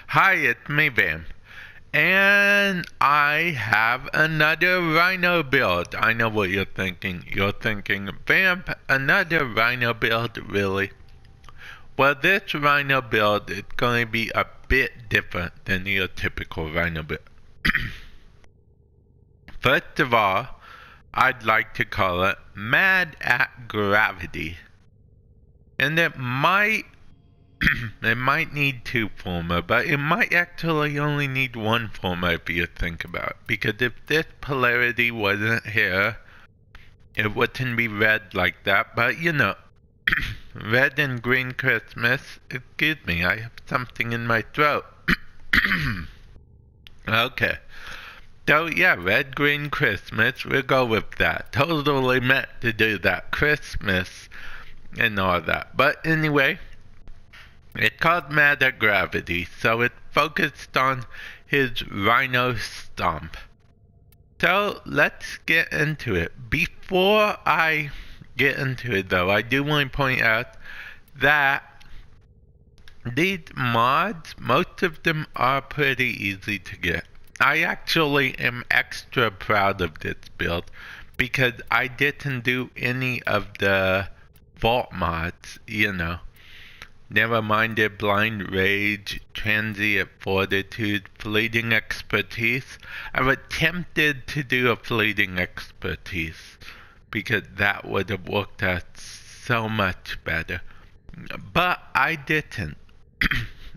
Hi, it's me, Bam. And I have another Rhino build. I know what you're thinking. You're thinking, Vamp, another Rhino build, really? Well, this Rhino build is going to be a bit different than your typical Rhino build. First of all, I'd like to call it Mad at Gravity. And it might need two former, but it might actually only need one former if you think about it. Because if this polarity wasn't here, it wouldn't be red like that. But red and green Christmas. Excuse me, I have something in my throat. Okay. So yeah, red, green Christmas, we'll go with that. Totally meant to do that. Christmas and all that. But anyway, it's called Mad at Gravity, so it focused on his Rhino Stomp. So let's get into it. Before I get into it though, I do want to point out that these mods, most of them are pretty easy to get. I actually am extra proud of this build because I didn't do any of the vault mods, Never minded blind rage, transient fortitude, fleeting expertise. I've attempted to do a fleeting expertise because that would have worked out so much better. But I didn't.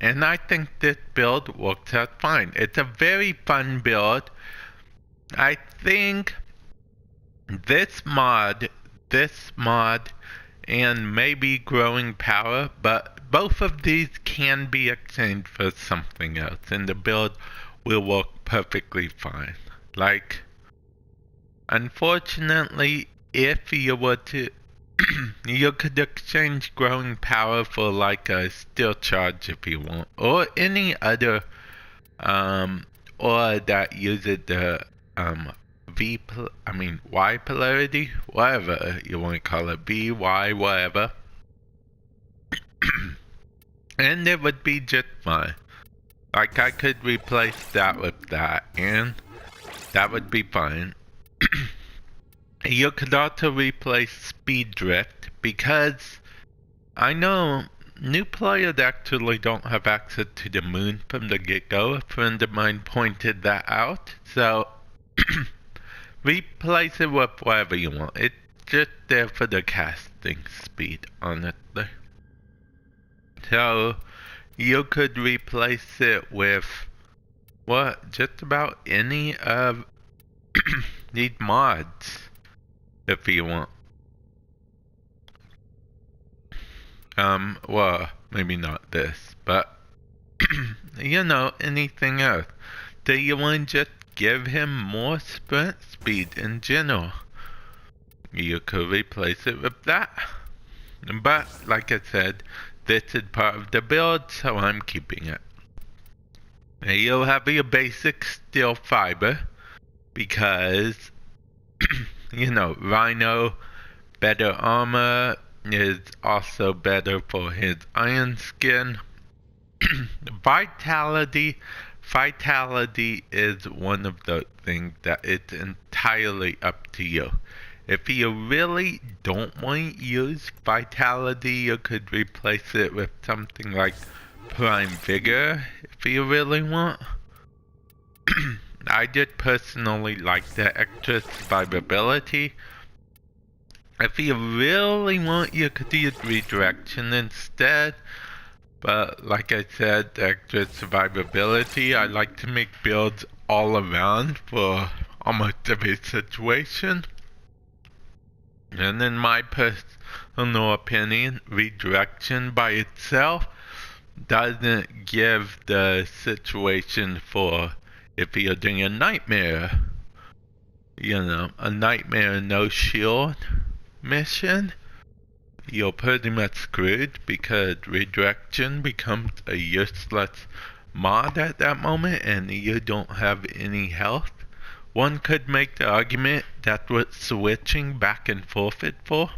And I think this build works out fine. It's a very fun build. I think this mod, and maybe growing power, but both of these can be exchanged for something else, and the build will work perfectly fine. Like, unfortunately, if you were to, you could exchange growing power for like a steel charge if you want, or any other, or that uses the, Y polarity, whatever you want to call it, V, Y, whatever. And it would be just fine. Like, I could replace that with that, and that would be fine. You could also replace speed drift, because I know new players actually don't have access to the moon from the get-go. A friend of mine pointed that out, so replace it with whatever you want. It's just there for the casting speed, honestly. So, you could replace it with, just about any of these mods, if you want. Maybe not this, but, anything else. Do you want to just give him more sprint speed in general? You could replace it with that. But, like I said, this is part of the build, so I'm keeping it. You'll have your basic steel fiber, because, Rhino, better armor, is also better for his iron skin. Vitality is one of the things that it's entirely up to you. If you really don't want to use Vitality, you could replace it with something like Prime Vigor, if you really want. I just personally like the extra survivability. If you really want, you could use Redirection instead. But like I said, the extra survivability, I like to make builds all around for almost every situation. And in my personal opinion, Redirection by itself doesn't give the situation for if you're doing a nightmare. A nightmare no shield mission. You're pretty much screwed because Redirection becomes a useless mod at that moment and you don't have any health. One could make the argument that's what switching back and forth is for.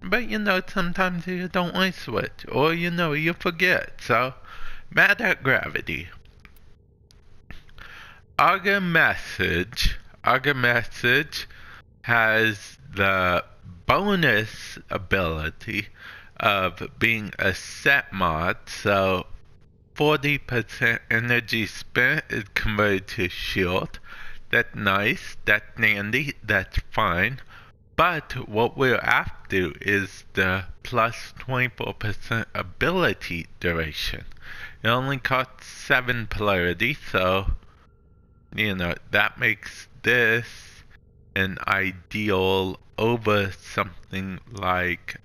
But sometimes you don't want to switch, or you forget. So, Mad at Gravity. Other Message has the bonus ability of being a set mod, so 40% energy spent is converted to shield. That's nice, that's dandy, that's fine. But what we're after is the plus 24% ability duration. It only costs 7 polarity, so, that makes this an ideal over something like,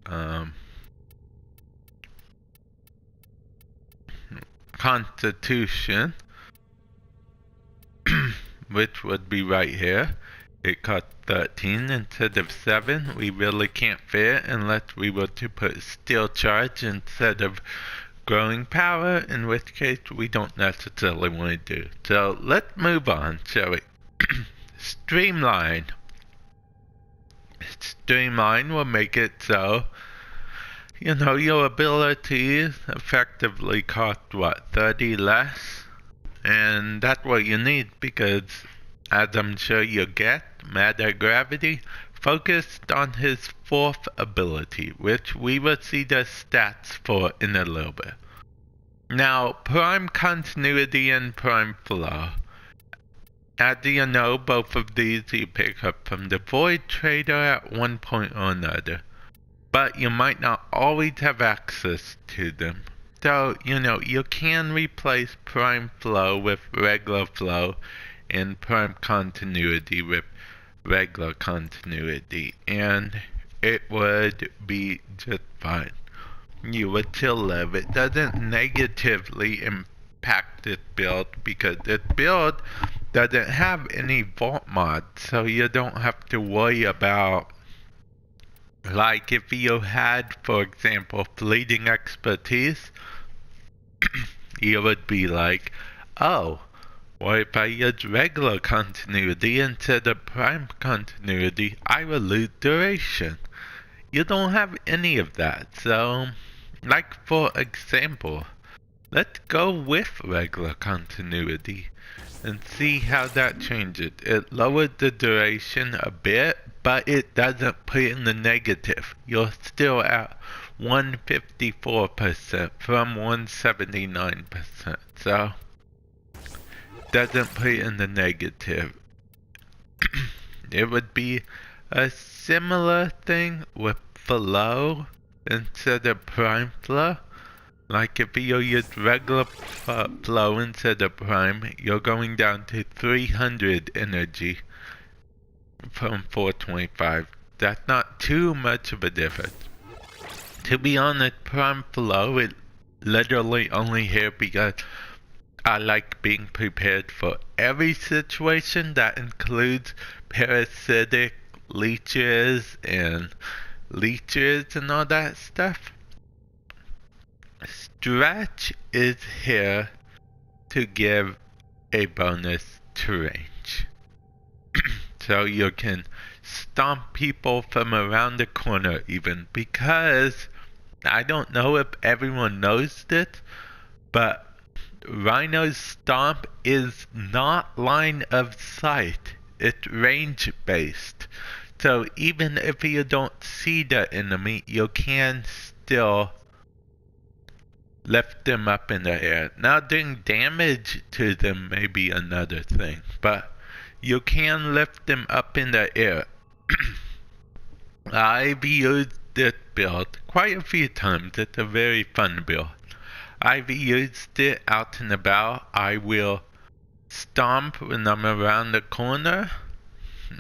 Constitution, which would be right here. It cost 13 instead of 7. We really can't fit unless we were to put Steel Charge instead of Growing Power, in which case we don't necessarily want to do. So let's move on, shall we? Streamline. Streamline will make it so, your abilities effectively cost, 30 less? And that's what you need, because, as I'm sure you'll get, Matter Gravity focused on his 4th ability, which we will see the stats for in a little bit. Now, Prime Continuity and Prime Flow. As you know, both of these you pick up from the Void Trader at one point or another, but you might not always have access to them. So, you can replace Prime Flow with regular flow and Prime Continuity with regular continuity, and it would be just fine. You would still live. It doesn't negatively impact this build because this build doesn't have any vault mods, so you don't have to worry about, like, if you had, for example, Fleeting Expertise, you would be like, oh, or if I use regular continuity instead of prime continuity, I will lose duration. You don't have any of that. So, like for example, let's go with regular continuity and see how that changes. It lowered the duration a bit, but it doesn't put it in the negative. You're still at 154% from 179%. So, doesn't put it in the negative. It would be a similar thing with flow instead of prime flow. Like if you use regular flow instead of prime, you're going down to 300 energy from 425. That's not too much of a difference. To be honest, prime flow is literally only here because I like being prepared for every situation. That includes parasitic leeches and all that stuff. Stretch is here to give a bonus to range. So you can stomp people from around the corner even, because I don't know if everyone knows this, but Rhino's stomp is not line of sight. It's range based. So even if you don't see the enemy, you can still lift them up in the air. Now doing damage to them may be another thing, but you can lift them up in the air. I've used this build quite a few times. It's a very fun build. I've used it out and about. I will stomp when I'm around the corner,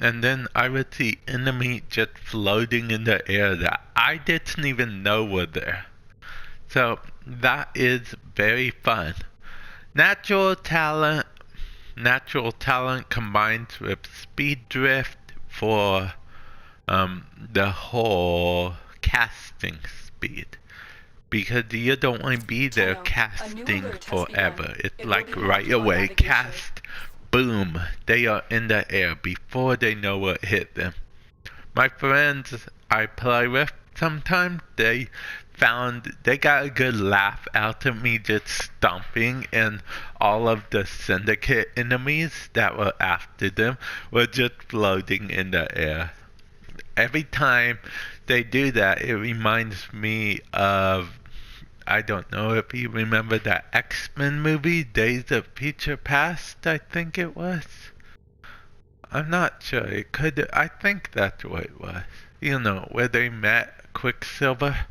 and then I would see enemies just floating in the air that I didn't even know were there. So that is very fun. Natural talent combines with speed drift for the whole casting speed. Because you don't want to be there casting forever. It's like right away, cast, boom, they are in the air before they know what hit them. My friends I play with sometimes they got a good laugh out of me just stomping, and all of the syndicate enemies that were after them were just floating in the air. Every time they do that, it reminds me of, I don't know if you remember that X-Men movie, Days of Future Past, I think it was. I'm not sure. I think that's what it was. You know, where they met Quicksilver.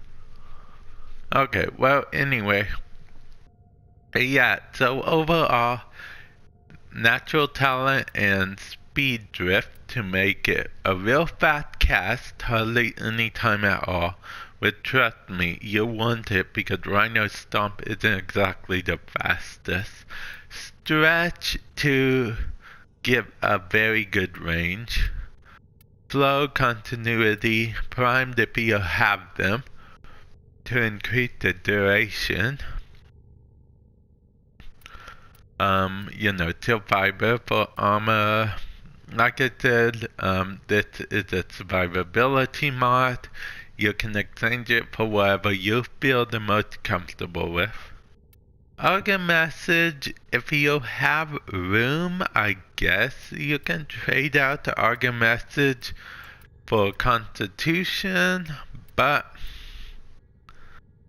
Okay, well, anyway. Yeah, so overall, natural talent and speed drift to make it a real fast cast, hardly any time at all. But trust me, you'll want it because Rhino Stomp isn't exactly the fastest. Stretch to give a very good range. Flow, continuity, primed if you have them to increase the duration. Steel fiber for armor. Like I said, this is a survivability mod. You can exchange it for whatever you feel the most comfortable with. Organ message, if you have room, I guess you can trade out the organ message for constitution, but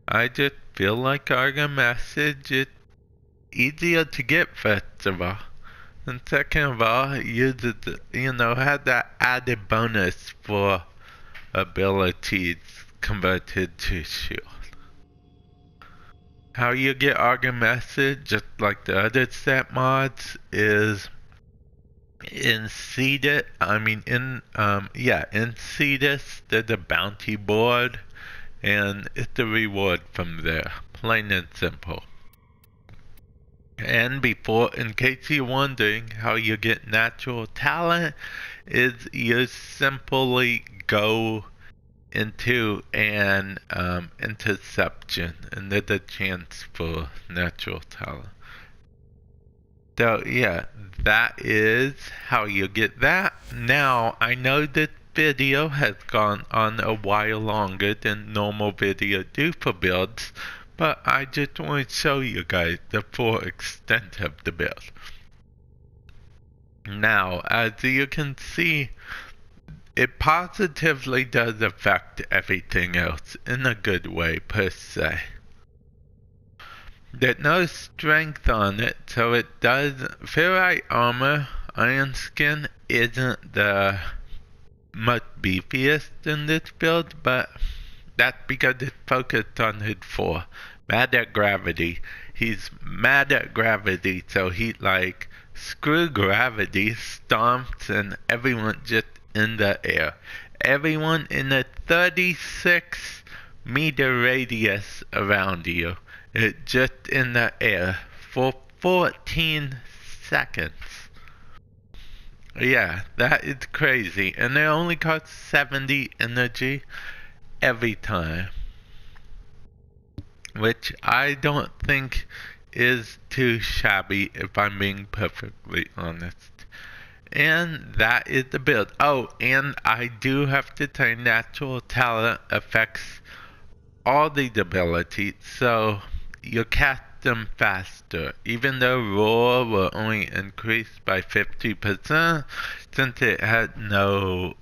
I just feel like organ message is easier to get, first of all. And second of all, had that added bonus for abilities converted to shield. How you get organ message, just like the other set mods, is in Cetus, there's a bounty board, and it's a reward from there, plain and simple. And in case you're wondering how you get natural talent, is you simply go into an interception, and there's a chance for natural talent. So yeah, that is how you get that. Now, I know this video has gone on a while longer than normal video do for builds, but I just want to show you guys the full extent of the build. Now, as you can see, it positively does affect everything else in a good way, per se. There's no strength on it, so it does. Ferrite armor, iron skin, isn't the much beefiest in this build, but that's because it's focused on his 4. Mad at gravity. He's mad at gravity, so he screw gravity, stomps, and everyone just in the air. Everyone in a 36-meter radius around you. It's just in the air for 14 seconds. Yeah, that is crazy. And it only costs 70 energy every time. Which I don't think is too shabby, if I'm being perfectly honest. And that is the build. Oh, and I do have to say natural talent affects all these abilities, so you cast them faster. Even though roar will only increase by 50%, since it had no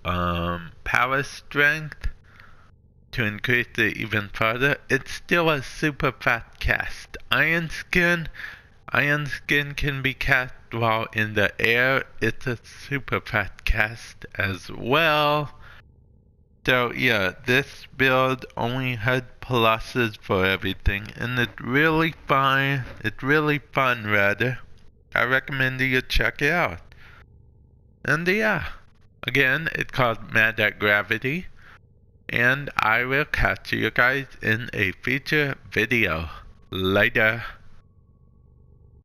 power strength to increase it even further, it's still a super fast cast. Iron Skin can be cast while in the air. It's a super fast cast as well. So yeah, this build only had pluses for everything, and it's really fun. It's really fun, rather. I recommend you check it out. And yeah, again, it's called Mad at Gravity, and I will catch you guys in a future video. Later.